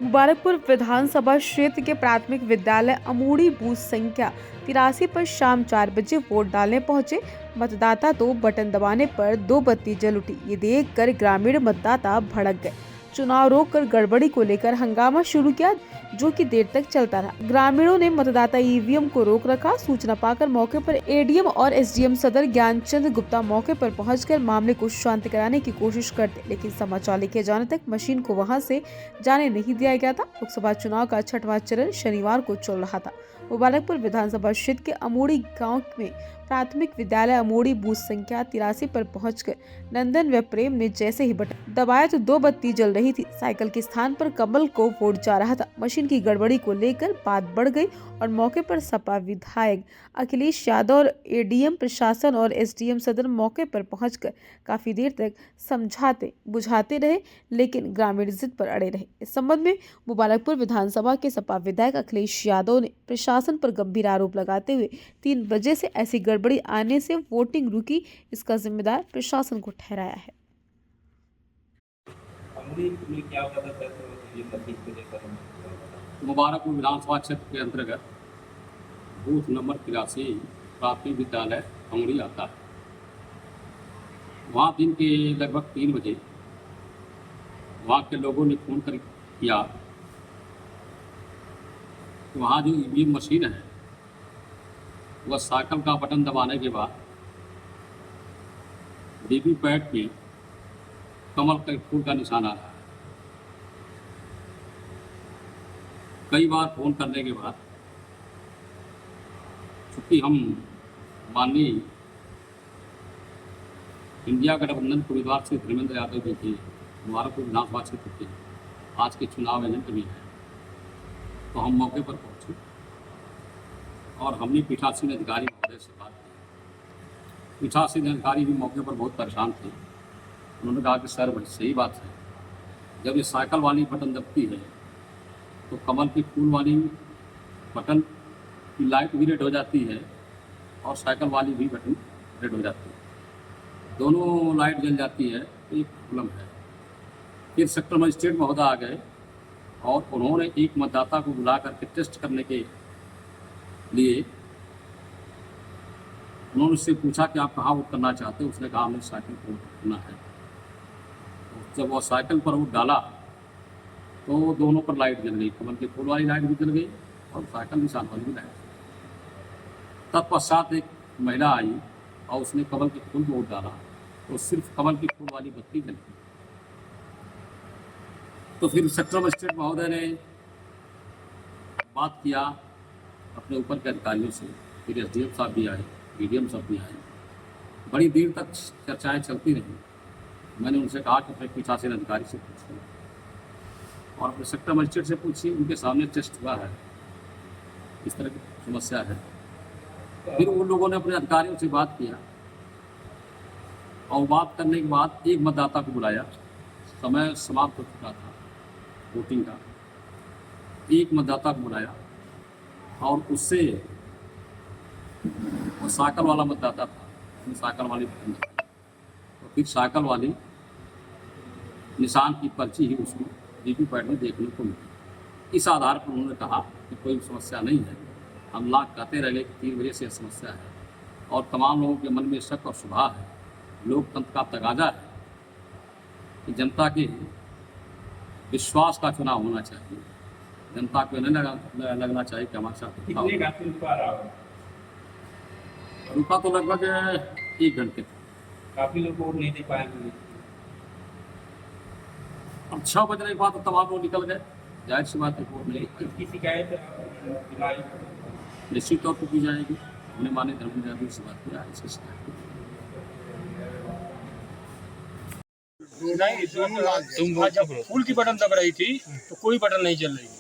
मुबारकपुर विधानसभा क्षेत्र के प्राथमिक विद्यालय अमूड़ी बूथ संख्या 83 पर शाम 4 बजे वोट डालने पहुंचे मतदाता तो बटन दबाने पर 2 बत्ती जल उठी। ये देखकर ग्रामीण मतदाता भड़क गए। चुनाव रोककर गड़बड़ी को लेकर हंगामा शुरू किया, जो कि देर तक चलता रहा। ग्रामीणों ने मतदाता ईवीएम को रोक रखा। सूचना पाकर मौके पर एडीएम और एसडीएम सदर ज्ञानचंद गुप्ता मौके पर पहुंचकर मामले को शांत कराने की कोशिश करते, लेकिन समाचार लिखे जाने तक मशीन को वहां से जाने नहीं दिया गया था। लोकसभा चुनाव का 6वां चरण शनिवार को चल रहा था। मुबारकपुर विधानसभा क्षेत्र के अमूड़ी गांव में प्राथमिक विद्यालय अमूड़ी बूथ संख्या 83 पर पहुंचकर नंदन व प्रेम ने जैसे ही बटन दबाया तो 2 बत्ती जल रही थी। साइकिल के स्थान पर कमल को वोट जा रहा था। मशीन की गड़बड़ी को लेकर बात बढ़ गई और मौके पर सपा विधायक अखिलेश यादव और एडीएम प्रशासन और एसडीएम सदर मौके पर पहुंचकर काफी देर तक समझाते बुझाते रहे, लेकिन ग्रामीण जिद पर अड़े रहे। इस संबंध में मुबारकपुर विधानसभा के सपा विधायक अखिलेश यादव ने प्रशासन पर गंभीर आरोप लगाते हुए 3 बजे से ऐसी गड़बड़ी आने से वोटिंग रुकी, इसका जिम्मेदार प्रशासन को ठहराया है। मुबारकपुर विधानसभा क्षेत्र के अंतर्गत बूथ नंबर 83 प्राथमिक विद्यालय अमूड़ी आता है। वहाँ दिन के लगभग 3 बजे वहाँ के लोगों ने फ़ोन कर किया कि वहाँ जो ईवीएम मशीन है वह साइकिल का बटन दबाने के बाद वीवीपैट पे कमल के फूल का निशान आ रहा है। कई बार फ़ोन करने के बाद चूँकि हम माननीय इंडिया गठबंधन उम्मीदवार से धर्मेंद्र यादव जी थे, मुबारकपुर विधानसभा क्षेत्र के आज के चुनाव एजेंट भी हैं, तो हम मौके पर पहुँचे और हमने पीठासीन अधिकारी महोदय से बात की। पीठासीन अधिकारी भी मौके पर बहुत परेशान थे। उन्होंने कहा कि सर भाई सही बात है, जब ये साइकिल वाली बटन दबती है तो कमल की फूल वाली बटन की लाइट भी रेड हो जाती है और साइकिल वाली भी बटन रेड हो जाती है, दोनों लाइट जल जाती है, तो एक प्रॉब्लम है। फिर सेक्टर मजिस्ट्रेट महोदय आ गए और उन्होंने एक मतदाता को बुला करके टेस्ट करने के लिए उन्होंने उससे पूछा कि आप कहाँ वोट करना चाहते हो। उसने कहा हमें साइकिल पर वोट करना है। तो जब वह साइकिल पर वोट डाला तो दोनों पर लाइट जल गई, कमल की फूल वाली लाइट भी जल गई और साइकिल निशान वाली भी लाइट। तत्पश्चात एक महिला आई और उसने कमल के फूल को वोट डाला तो सिर्फ कमल की फूल वाली बत्ती जल गई। तो फिर सेक्टर मजिस्ट्रेट महोदय ने बात किया अपने ऊपर के अधिकारियों से, फिर एसडीएम साहब भी आए, एडीएम साहब भी आए। बड़ी देर तक चर्चाएं चलती रहीं। मैंने उनसे कहा कि अपने पीठासीन अधिकारी से पूछिए और अपने सेक्टर मजिस्ट्रेट से पूछिए, उनके सामने टेस्ट हुआ है, इस तरह की समस्या है। फिर उन लोगों ने अपने अधिकारियों से बात किया और बात करने के बाद एक मतदाता को बुलाया। समय समाप्त हो चुका था वोटिंग का। एक मतदाता को बुलाया और उससे वो साइकिल वाला मतदाता था, साइकिल वाली बटन दबाई तो फिर साइकिल वाली निशान की पर्ची ही उसको वीवीपैट में देखने को मिली। इस आधार पर उन्होंने कहा कि कोई समस्या नहीं है। हम लाख कहते रहे कि 3 बजे से समस्या है और तमाम लोगों के मन में शक और शुबा है। लोकतंत्र का तगाजा है कि जनता के विश्वास का चुनाव होना चाहिए। जनता को नहीं लगना चाहिए कि हमारे साथ रुका तो लगभग 1 घंटे काफी लोग वोट नहीं दे पाए। अब 6 बजने के बाद तो तमाम लोग निकल गए, जाहिर सी बात है वोट नहीं। इसकी शिकायत निश्चित तौर पर की जाएगी। हमने माननीय धर्मेंद्र यादव से बात किया, इसकी शिकायत नहीं, दोनों जब फूल की बटन दब रही थी तो कोई बटन नहीं जल रही थी।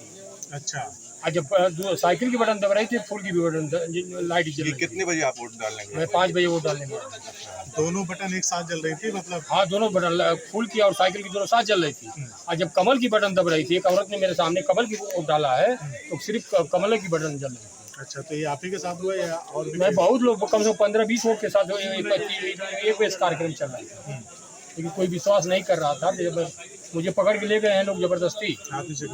अच्छा, और जब साइकिल की बटन दब रही थी फूल की भी बटन लाइट जल रही थी। कितने बजे आप वोट डालने गए? मैं 5 बजे वोट डालने गया। दोनों बटन एक साथ जल रही थी मतलब? हाँ, दोनों बटन फूल की और साइकिल की दोनों साथ जल रही थी। और जब कमल की बटन दब रही थी, एक औरत ने मेरे सामने कमल की वोट डाला है तो सिर्फ कमल की बटन जल रही थी। अच्छा, तो ये आप ही के साथ हुआ या और भी? मैं बहुत लोग कम से कम 15-20 लोग के साथ एक बेस कार्यक्रम चल रहा था, लेकिन कोई विश्वास नहीं कर रहा था। मुझे पकड़ के ले गए हैं लोग जबरदस्ती। आप ही से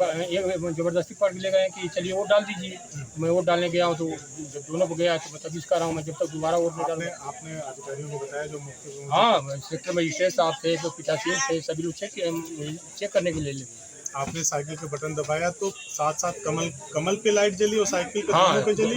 एक जबरदस्ती पकड़ के ले गए कि चलिए वोट डाल दीजिए। मैं वोट डालने गया हूँ तो जब दोनों को गया तो मैं तभी कह रहा हूँ मैं जब तक दोबारा वोट नहीं आपने डालूंगा। आपने अधिकारियों को बताया जो मुख्य हाँ, सेक्टर मजिस्ट्रेट साहब थे, जो पीठासीन थे, सभी लोग चेक करने के लिए ले गए। आपने साइकिल पे बटन दबाया तो साथ साथ कमल पे लाइट जली और साइकिल पे हाँ, दोनों पे जली,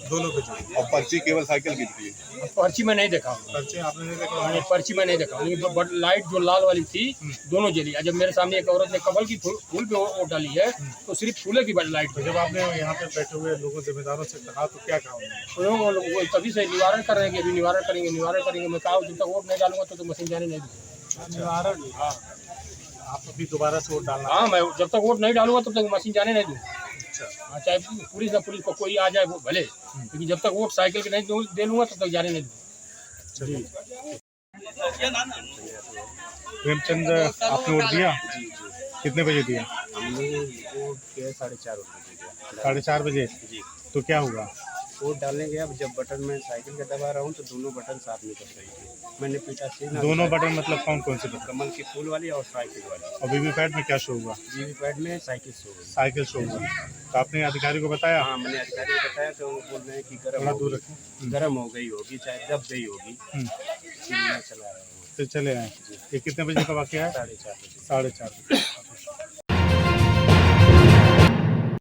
दोनों पे जली। और पर्ची केवल साइकिल की थी। पर्ची में नहीं देखा, पर्चे आपने नहीं देखा? मैंने पर्ची में नहीं देखा, लेकिन लाइट जो लाल वाली थी दोनों जली। जब मेरे सामने एक औरत ने कमल की फूल पे वोट डाली है तो सिर्फ फूले की लाइट तो जब आपने यहाँ पे बैठे हुए लोगों जिम्मेदारों से कहा तो क्या कहा उन्होंने? वो तभी से निवारण कर रहे हैं कि अभी निवारण करेंगे। मैं कहा जब तक वोट नहीं डालूंगा तो मशीन जाने नहीं दूँगा। निवारण? हाँ, आप अभी दोबारा से वोट डालना? हाँ, मैं जब तक वोट नहीं डालूंगा तब तक मशीन जाने नहीं दूँगा। अच्छा, हाँ, चाहे पुलिस को कोई आ जाए वो भले, लेकिन जब तक वोट साइकिल के नहीं दे लूँगा तब तक जाने नहीं दूँगा। प्रेमचंद, आपने वोट दिया? कितने बजे दिया? हमने वोट किया 4:30 बजे। 4:30 बजे? जी, तो क्या हुआ? वोट डालने गया, जब बटन मैं साइकिल का दबा रहा हूँ तो दोनों बटन साथ में दब रही थी। मैंने पीठासीन दोनों बटन मतलब कौन कौन से बटन? कमल की फूल वाली और साइकिल वाली। और वीवीपैट में क्या शो हुआ? वीवीपैट में साइकिल शो हुई। साइकिल शो हुआ। तो आपने अधिकारी को बताया? हाँ, मैंने अधिकारी को बताया तो वो बोल रहे हैं कि थोड़ा दूर रखें। गर्म हो गई होगी, चाहे दब गई होगी, इसलिए मैं चला रहा हूँ। तो चले आए। ये कितने बजे का वाकया है? 4:30 बजे। 4:30 बजे।